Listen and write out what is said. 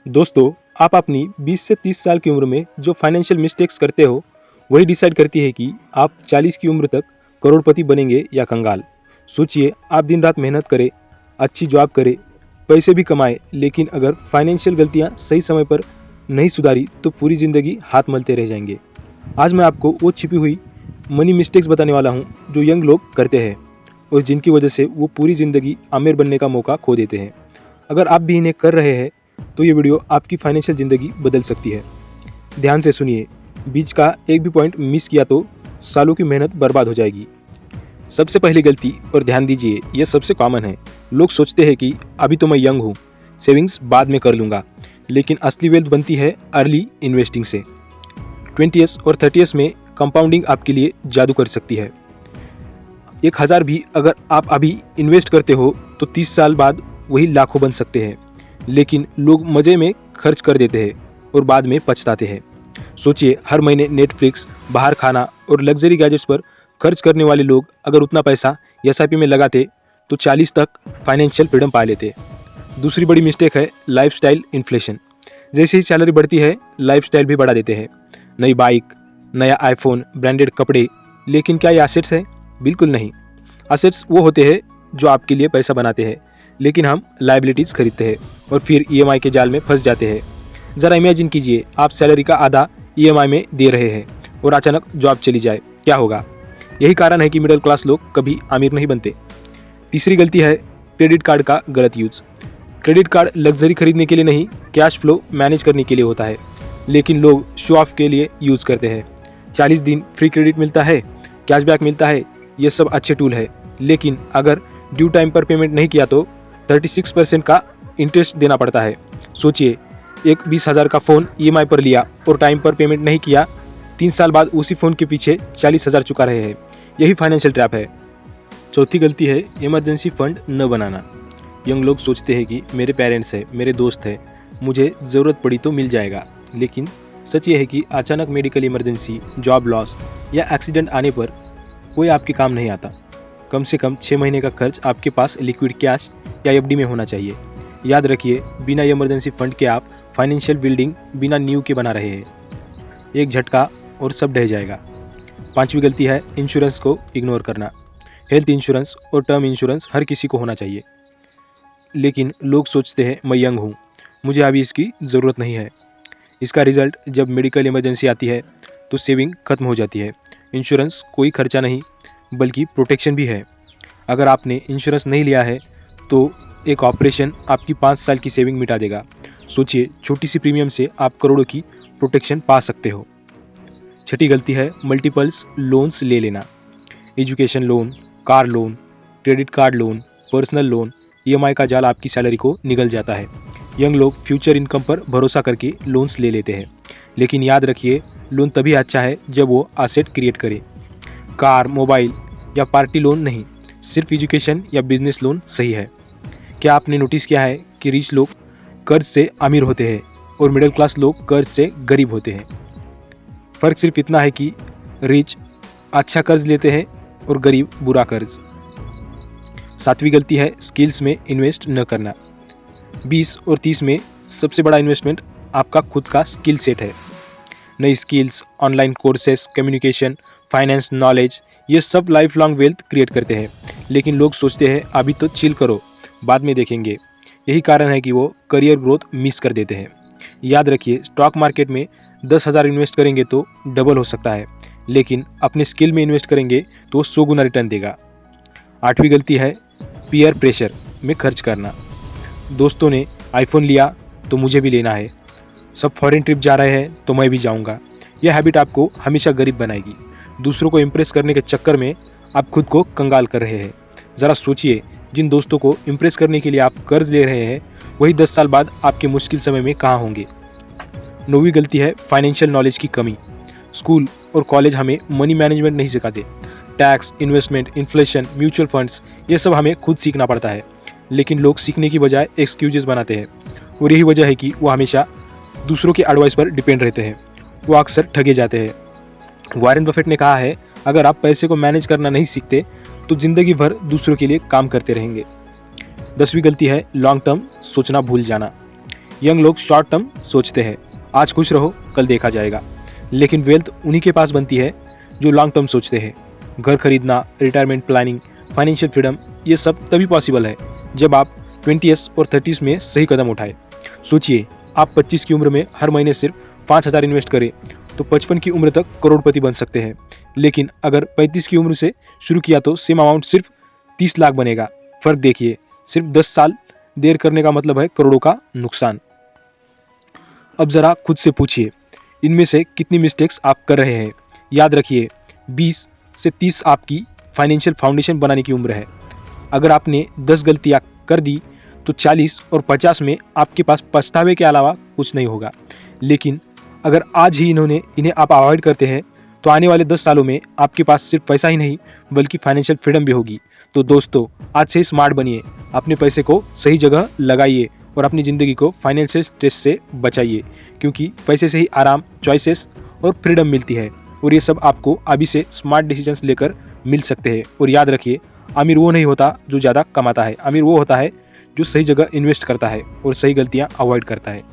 दोस्तों, आप अपनी 20 से 30 साल की उम्र में जो फाइनेंशियल मिस्टेक्स करते हो, वही डिसाइड करती है कि आप 40 की उम्र तक करोड़पति बनेंगे या कंगाल। सोचिए, आप दिन रात मेहनत करें, अच्छी जॉब करें, पैसे भी कमाएं, लेकिन अगर फाइनेंशियल गलतियां सही समय पर नहीं सुधारी तो पूरी ज़िंदगी हाथ मलते रह जाएंगे। आज मैं आपको वो छिपी हुई मनी मिस्टेक्स बताने वाला हूँ जो यंग लोग करते हैं और जिनकी वजह से वो पूरी ज़िंदगी अमीर बनने का मौका खो देते हैं। अगर आप भी इन्हें कर रहे हैं तो ये वीडियो आपकी फाइनेंशियल ज़िंदगी बदल सकती है। ध्यान से सुनिए, बीच का एक भी पॉइंट मिस किया तो सालों की मेहनत बर्बाद हो जाएगी। सबसे पहली गलती, और ध्यान दीजिए ये सबसे कॉमन है, लोग सोचते हैं कि अभी तो मैं यंग हूँ, सेविंग्स बाद में कर लूँगा, लेकिन असली वेल्थ बनती है अर्ली इन्वेस्टिंग से। 20s और 30s में कंपाउंडिंग आपके लिए जादू कर सकती है। 1000 भी अगर आप अभी इन्वेस्ट करते हो तो 30 साल बाद वही लाखों बन सकते हैं, लेकिन लोग मज़े में खर्च कर देते हैं और बाद में पछताते हैं। सोचिए, हर महीने नेटफ्लिक्स, बाहर खाना और लग्जरी गैजेट्स पर खर्च करने वाले लोग अगर उतना पैसा एसआईपी में लगाते तो 40 तक फाइनेंशियल फ्रीडम पा लेते। दूसरी बड़ी मिस्टेक है लाइफस्टाइल इन्फ्लेशन। जैसे ही सैलरी बढ़ती है, लाइफस्टाइल भी बढ़ा देते हैं। नई बाइक, नया आईफोन, ब्रांडेड कपड़े, लेकिन क्या ये एसेट्स है? बिल्कुल नहीं। एसेट्स वो होते हैं जो आपके लिए पैसा बनाते हैं, लेकिन हम लायबिलिटीज़ खरीदते हैं और फिर ईएमआई के जाल में फंस जाते हैं। ज़रा इमेजिन कीजिए, आप सैलरी का आधा ईएमआई में दे रहे हैं और अचानक जॉब चली जाए, क्या होगा? यही कारण है कि मिडिल क्लास लोग कभी अमीर नहीं बनते। तीसरी गलती है क्रेडिट कार्ड का गलत यूज़। क्रेडिट कार्ड लग्जरी खरीदने के लिए नहीं, कैश फ्लो मैनेज करने के लिए होता है, लेकिन लोग शो ऑफ के लिए यूज़ करते हैं। 40 दिन फ्री क्रेडिट मिलता है, कैशबैक मिलता है, ये सब अच्छे टूल है, लेकिन अगर ड्यू टाइम पर पेमेंट नहीं किया तो 36% का इंटरेस्ट देना पड़ता है। सोचिए, एक 20,000 का फ़ोन ईएमआई पर लिया और टाइम पर पेमेंट नहीं किया, 3 साल बाद उसी फ़ोन के पीछे 40,000 चुका रहे हैं। यही फाइनेंशियल ट्रैप है। चौथी गलती है इमरजेंसी फंड न बनाना। यंग लोग सोचते हैं कि मेरे पेरेंट्स हैं, मेरे दोस्त हैं, मुझे ज़रूरत पड़ी तो मिल जाएगा, लेकिन सच ये है कि अचानक मेडिकल इमरजेंसी, जॉब लॉस या एक्सीडेंट आने पर कोई आपके काम नहीं आता। कम से कम 6 महीने का खर्च आपके पास लिक्विड कैश या एफडी में होना चाहिए। याद रखिए, बिना इमरजेंसी फंड के आप फाइनेंशियल बिल्डिंग बिना नींव के बना रहे हैं। एक झटका और सब ढह जाएगा। पांचवी गलती है इंश्योरेंस को इग्नोर करना। हेल्थ इंश्योरेंस और टर्म इंश्योरेंस हर किसी को होना चाहिए, लेकिन लोग सोचते हैं मैं यंग हूँ, मुझे अभी इसकी ज़रूरत नहीं है। इसका रिज़ल्ट, जब मेडिकल इमरजेंसी आती है तो सेविंग खत्म हो जाती है। इंश्योरेंस कोई खर्चा नहीं बल्कि प्रोटेक्शन भी है। अगर आपने इंश्योरेंस नहीं लिया है तो एक ऑपरेशन आपकी 5 साल की सेविंग मिटा देगा। सोचिए, छोटी सी प्रीमियम से आप करोड़ों की प्रोटेक्शन पा सकते हो। छठी गलती है मल्टीपल्स लोन्स ले लेना। Education loan, car loan, credit card loan, personal loan, EMI का जाल आपकी सैलरी को निगल जाता है। यंग लोग फ्यूचर इनकम पर भरोसा करके लोन्स ले लेते हैं, लेकिन याद रखिए, लोन तभी अच्छा है जब वो एसेट क्रिएट करे। कार, मोबाइल या पार्टी लोन नहीं, सिर्फ एजुकेशन या बिजनेस लोन सही है। क्या आपने नोटिस किया है कि रिच लोग कर्ज से अमीर होते हैं और मिडिल क्लास लोग कर्ज से गरीब होते हैं? फ़र्क सिर्फ इतना है कि रिच अच्छा कर्ज लेते हैं और गरीब बुरा कर्ज। सातवीं गलती है स्किल्स में इन्वेस्ट न करना। 20 और 30 में सबसे बड़ा इन्वेस्टमेंट आपका खुद का स्किल सेट है। नई skills, online courses, communication, finance knowledge, ये सब लाइफ लॉन्ग वेल्थ क्रिएट करते हैं, लेकिन लोग सोचते हैं अभी तो चिल करो, बाद में देखेंगे। यही कारण है कि वो करियर ग्रोथ मिस कर देते हैं। याद रखिए, स्टॉक मार्केट में 10,000 इन्वेस्ट करेंगे तो डबल हो सकता है, लेकिन अपने स्किल में इन्वेस्ट करेंगे तो 100 गुना रिटर्न देगा। आठवीं गलती है पीयर प्रेशर में खर्च करना। दोस्तों ने आईफोन लिया तो मुझे भी लेना है, सब फॉरेन ट्रिप जा रहे हैं तो मैं भी जाऊंगा। यह हैबिट आपको हमेशा गरीब बनाएगी। दूसरों को इम्प्रेस करने के चक्कर में आप खुद को कंगाल कर रहे हैं। ज़रा सोचिए, जिन दोस्तों को इम्प्रेस करने के लिए आप कर्ज ले रहे हैं, वही 10 साल बाद आपके मुश्किल समय में कहाँ होंगे। 9वीं गलती है फाइनेंशियल नॉलेज की कमी। स्कूल और कॉलेज हमें मनी मैनेजमेंट नहीं सिखाते। Tax, investment, inflation, mutual funds, ये सब हमें खुद सीखना पड़ता है, लेकिन लोग सीखने की बजाय एक्सक्यूजेस बनाते हैं, और यही वजह है कि वो हमेशा दूसरों के एडवाइस पर डिपेंड रहते हैं। वो अक्सर ठगे जाते हैं। वॉरेन बफेट ने कहा है, अगर आप पैसे को मैनेज करना नहीं सीखते तो ज़िंदगी भर दूसरों के लिए काम करते रहेंगे। 10वीं गलती है लॉन्ग टर्म सोचना भूल जाना। यंग लोग शॉर्ट टर्म सोचते हैं, आज खुश रहो कल देखा जाएगा, लेकिन वेल्थ उन्हीं के पास बनती है जो लॉन्ग टर्म सोचते हैं। घर खरीदना, रिटायरमेंट प्लानिंग, फाइनेंशियल फ्रीडम, ये सब तभी पॉसिबल है जब आप 20s और 30s में सही कदम उठाए। सोचिए, आप 25 की उम्र में हर महीने सिर्फ 5,000 इन्वेस्ट करें तो 55 की उम्र तक करोड़पति बन सकते हैं, लेकिन अगर 35 की उम्र से शुरू किया तो सेम अमाउंट सिर्फ 30 लाख बनेगा। फर्क देखिए, सिर्फ 10 साल देर करने का मतलब है करोड़ों का नुकसान। अब ज़रा खुद से पूछिए, इनमें से कितनी मिस्टेक्स आप कर रहे हैं। याद रखिए, 20 से 30 आपकी फाइनेंशियल फाउंडेशन बनाने की उम्र है। अगर आपने 10 गलतियां कर दी तो 40 और 50 में आपके पास पछतावे के अलावा कुछ नहीं होगा। लेकिन अगर आज ही इन्हें आप अवॉइड करते हैं तो आने वाले 10 सालों में आपके पास सिर्फ पैसा ही नहीं बल्कि फाइनेंशियल फ्रीडम भी होगी। तो दोस्तों, आज से स्मार्ट बनिए, अपने पैसे को सही जगह लगाइए और अपनी ज़िंदगी को फाइनेंशियल स्ट्रेस से बचाइए, क्योंकि पैसे से ही आराम, चॉइसेस और फ्रीडम मिलती है। और ये सब आपको अभी से स्मार्ट डिसीजंस लेकर मिल सकते हैं। और याद रखिए, अमीर वो नहीं होता जो ज़्यादा कमाता है, अमीर वो होता है जो सही जगह इन्वेस्ट करता है और सही गलतियाँ अवॉइड करता है।